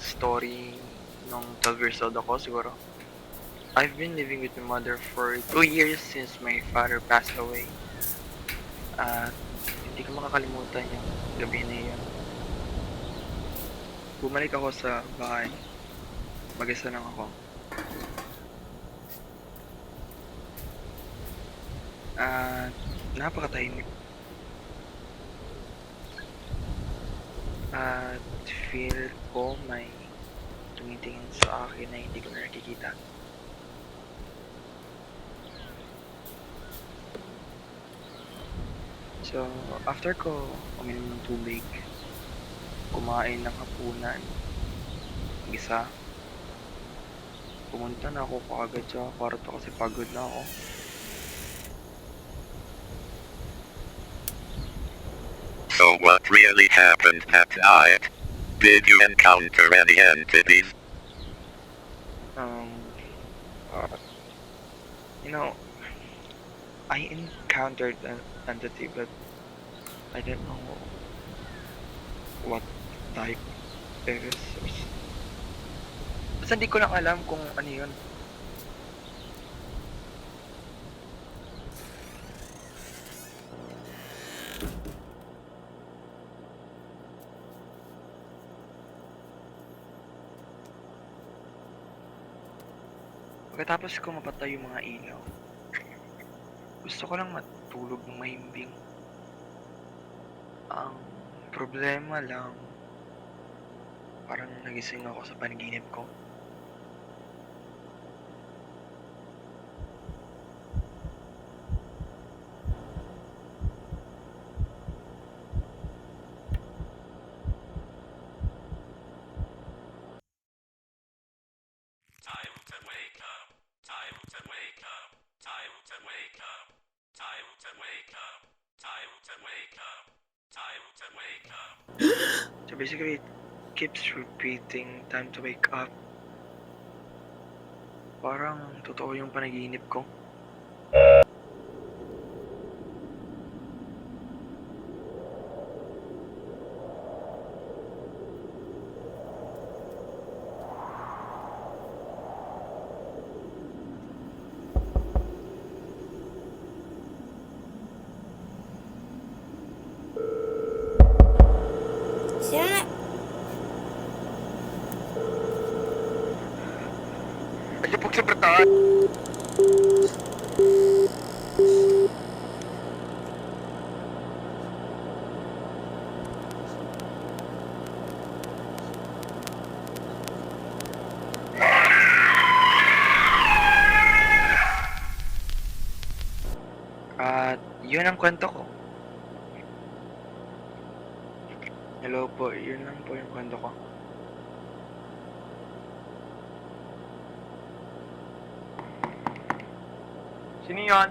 story nung 12 years old ako siguro. I've been living with my mother for 2 years since my father passed away. At hindi ko makakalimutan yung gabi na yun. Bumalik ako sa bahay. Mag-isa lang ako. At napakatahimik. At feel ko may tumitingin sa akin na hindi ko na nakikita. So, after ko uminom ng tubig, kumain ng hapunan, mag-isa, pumunta na ako kaagad sa kwarto kasi pagod na ako. So what really happened that night? Did you encounter any entities? You know, I encountered an entity but I don't know what type it is. Basta hindi ko lang alam kung ano yun. Pagkatapos ko mapatay yung mga ilaw, gusto ko lang matulog ng mahimbing. Ang problema lang, parang nagising ako sa panaginip ko. Time to wake up. Time to wake up. Time to wake up. Time to wake up. Time to wake up. Time to wake up. So basically, it keeps repeating, time to wake up. Parang totoo yung panaginip ko. Sino? Alipog sa brataan! At yun ang kwento ko. Hello po, yun lang po yung kwento ko. Sino yun?